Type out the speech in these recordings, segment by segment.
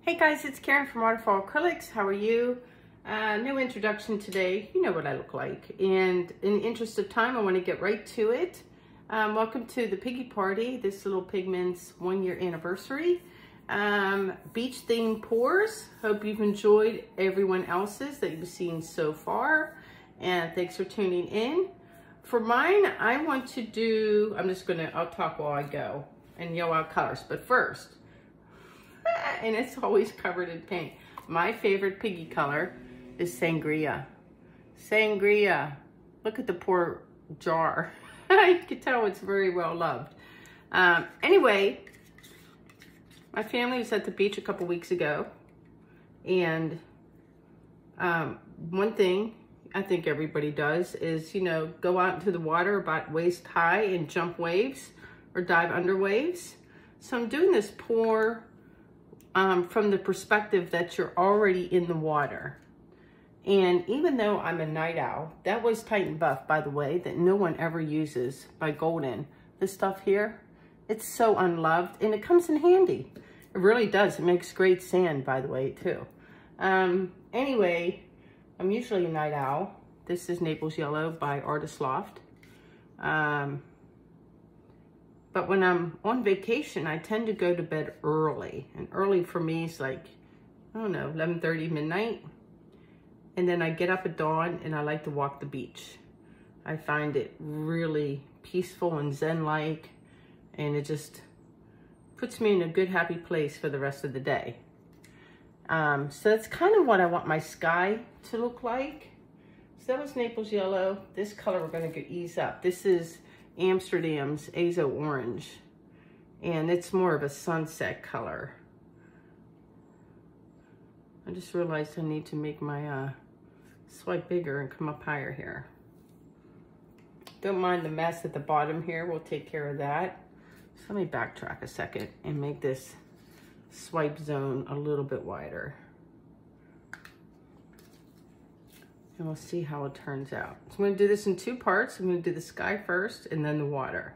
Hey guys, it's Karen from Waterfall Acrylics. How are you? No introduction today. You know what I look like. And in the interest of time, I want to get right to it. Welcome to the Piggy Party, This Little Pigment's 1-year anniversary. Beach themed pours. Hope you've enjoyed everyone else's that you've seen so far. And thanks for tuning in. For mine, I want to do, I'll talk while I go and yell out colors. But first, and it's always covered in paint. My favorite piggy color is sangria. Sangria. Look at the poor jar. You can tell it's very well loved. Anyway, my family was at the beach a couple weeks ago. And one thing I think everybody does is, go out into the water about waist high and jump waves or dive under waves. So I'm doing this pour from the perspective that you're already in the water. And even though I'm a night owl, that was Titan Buff, by the way, that no one ever uses by Golden. This stuff here, it's so unloved and it comes in handy. It really does. It makes great sand, by the way, too. Anyway, I'm usually a night owl. This is Naples Yellow by Artist Loft. But when I'm on vacation, I tend to go to bed early. And early for me is like, I don't know, 11:30, midnight. And then I get up at dawn and I like to walk the beach. I find it really peaceful and zen-like. And it just puts me in a good, happy place for the rest of the day. So that's kind of what I want my sky to look like. So that was Naples Yellow. This color we're going to ease up. This is Amsterdam's Azo Orange, and it's more of a sunset color. I just realized I need to make my swipe bigger and come up higher here. Don't mind the mess at the bottom here, we'll take care of that. So let me backtrack a second and make this swipe zone a little bit wider. And we'll see how it turns out. So I'm going to do this in 2 parts. I'm going to do the sky first and then the water.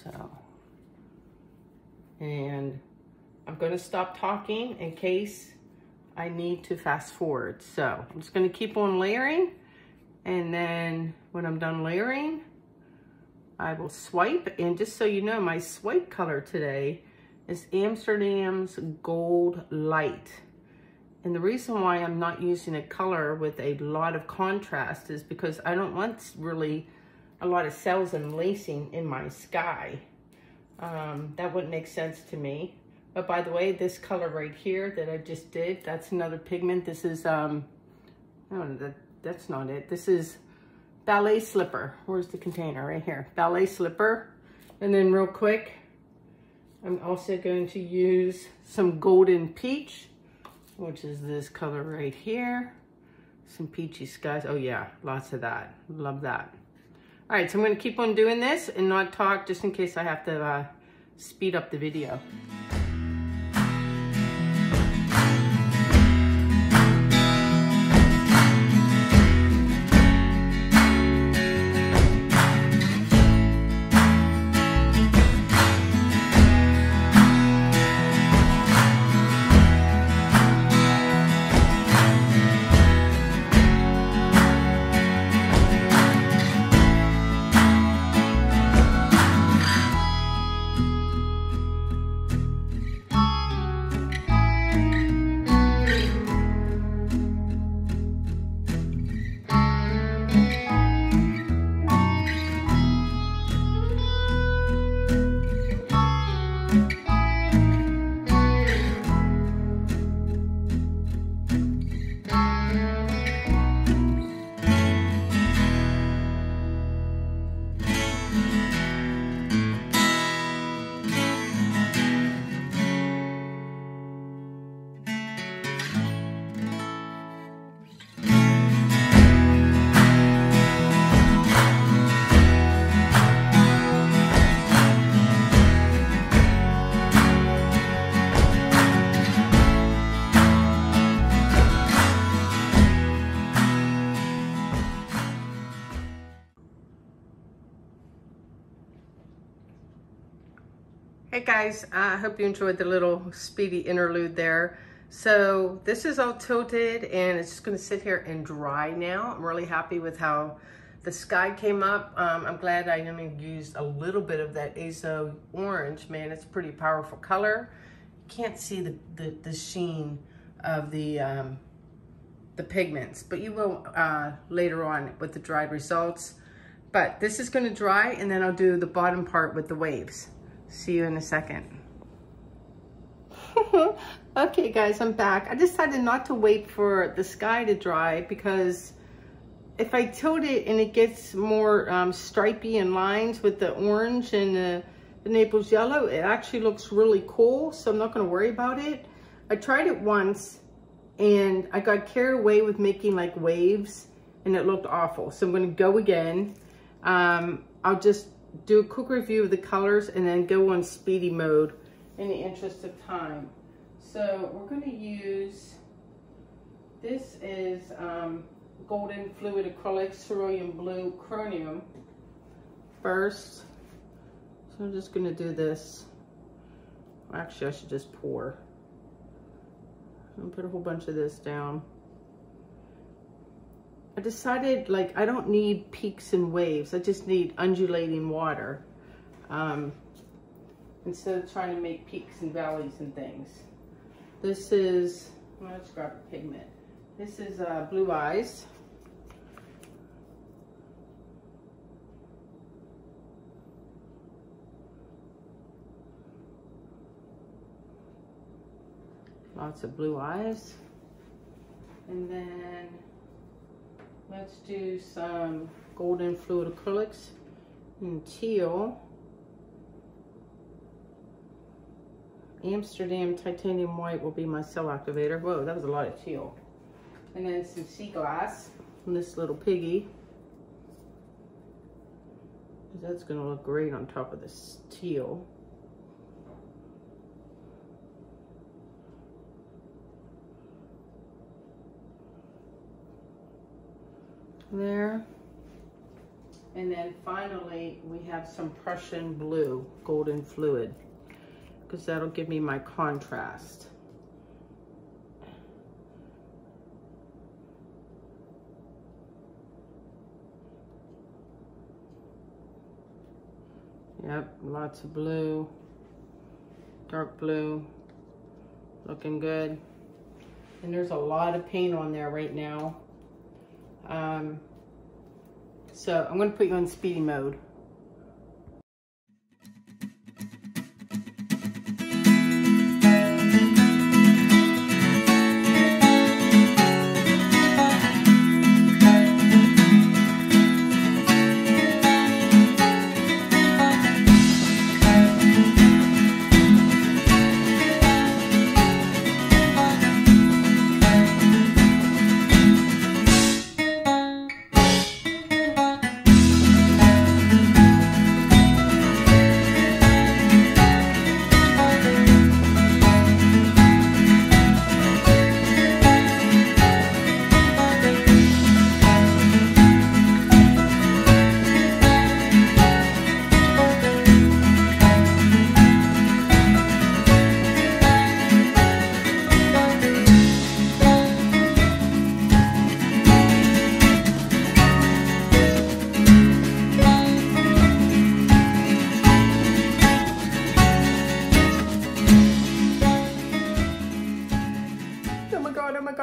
So, and I'm going to stop talking in case I need to fast forward. So I'm just going to keep on layering. And then when I'm done layering, I will swipe. And just so you know, my swipe color today is Amsterdam's Gold Light. And the reason why I'm not using a color with a lot of contrast is because I don't want really a lot of cells and lacing in my sky. That wouldn't make sense to me. But by the way, this color right here that I just did, that's another pigment. This is, no, that's not it. This is Ballet Slipper. Where's the container? Right here. Ballet Slipper. And then real quick, I'm also going to use some Golden Peach, which is this color right here. Some peachy skies. Oh yeah, lots of that. Love that. All right, so I'm gonna keep on doing this and not talk just in case I have to speed up the video. Hey guys, I hope you enjoyed the little speedy interlude there. So this is all tilted and it's just gonna sit here and dry now. I'm really happy with how the sky came up. I'm glad I only used a little bit of that xoxo orange. Man, it's a pretty powerful color. You can't see the sheen of the pigments, but you will later on with the dried results. But this is gonna dry and then I'll do the bottom part with the waves. See you in a second. Okay guys, I'm back. I decided not to wait for the sky to dry because if I tilt it and it gets more stripy and lines with the orange and the Naples yellow, it actually looks really cool. So I'm not gonna worry about it. I tried it once and I got carried away with making like waves and it looked awful. So I'm gonna go again. I'll just do a quick review of the colors and then go on speedy mode in the interest of time. So we're going to use, this is Golden Fluid Acrylics Cerulean Blue Chromium first. So I'm just going to do this. Actually, I should just pour. And put a whole bunch of this down. I decided like I don't need peaks and waves. I just need undulating water instead of trying to make peaks and valleys and things. This is, let's grab a pigment. This is Blue Eyes. Lots of blue eyes. And then let's do some Golden Fluid Acrylics in teal. Amsterdam Titanium White will be my cell activator. Whoa, that was a lot of teal. And then some sea glass from this little piggy. That's gonna look great on top of this teal. There. And then finally we have some Prussian blue golden fluid because that'll give me my contrast. Yep, lots of blue, dark blue, looking good. And there's a lot of paint on there right now. So I'm going to put you on speedy mode.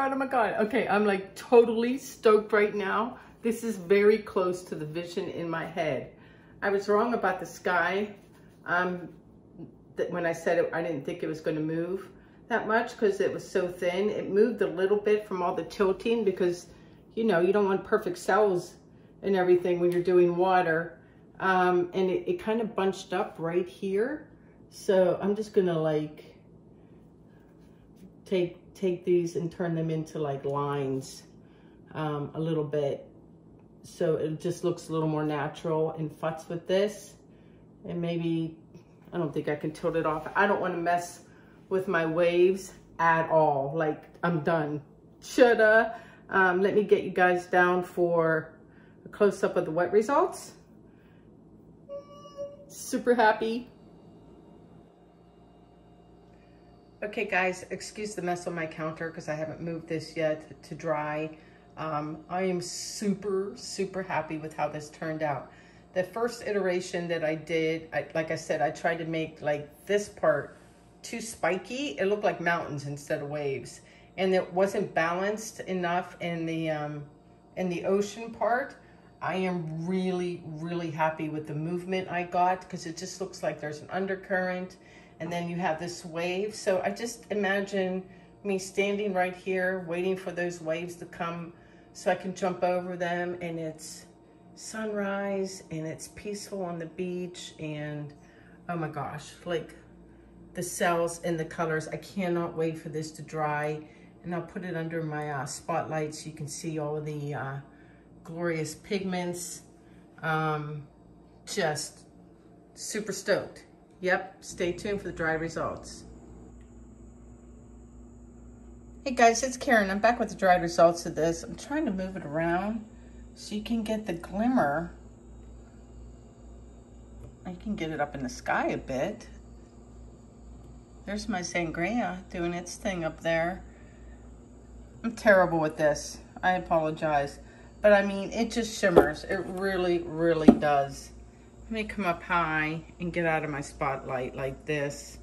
Oh my God. Okay, I'm like totally stoked right now. This is very close to the vision in my head. I was wrong about the sky. When I said it, I didn't think it was going to move that much because it was so thin. It moved a little bit from all the tilting because, you know, you don't want perfect cells and everything when you're doing water. And it kind of bunched up right here. So I'm just going to like take these and turn them into like lines a little bit. So it just looks a little more natural and futz with this. And maybe, I don't think I can tilt it off. I don't want to mess with my waves at all. Like, I'm done. Shoulda. Let me get you guys down for a close-up of the wet results. Super happy. Okay guys, excuse the mess on my counter because I haven't moved this yet to dry. I am super happy with how this turned out. The first iteration that I did, like I said, I tried to make like this part too spiky. It looked like mountains instead of waves. And it wasn't balanced enough in the ocean part. I am really happy with the movement I got because it just looks like there's an undercurrent and then you have this wave. So I just imagine me standing right here waiting for those waves to come so I can jump over them, and it's sunrise and it's peaceful on the beach, and oh my gosh, like the cells and the colors. I cannot wait for this to dry, and I'll put it under my spotlight so you can see all of the glorious pigments. Just super stoked. Yep, stay tuned for the dry results. Hey guys, it's Karen. I'm back with the dried results of this. I'm trying to move it around so you can get the glimmer. I can get it up in the sky a bit. There's my sangria doing its thing up there. I'm terrible with this. I apologize. But I mean, it just shimmers. It really does. Let me come up high and get out of my spotlight like this.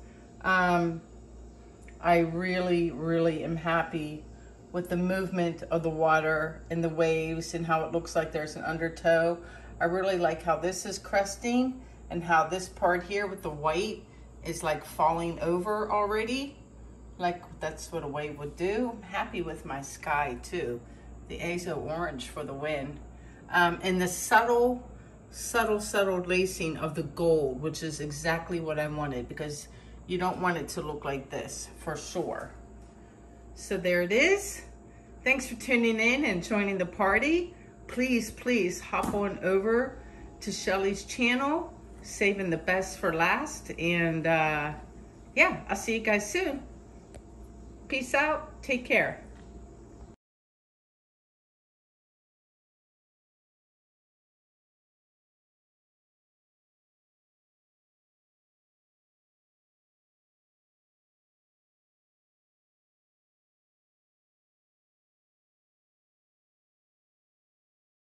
I really am happy with the movement of the water and the waves and how it looks like there's an undertow. I really like how this is cresting and how this part here with the white is like falling over already. Like that's what a wave would do. I'm happy with my sky too. The azo orange for the win. And the subtle lacing of the gold, which is exactly what I wanted, because you don't want it to look like this for sure. So there it is. Thanks for tuning in and joining the party. Please hop on over to Shelee's channel, saving the best for last. And yeah, I'll see you guys soon. Peace out. Take care.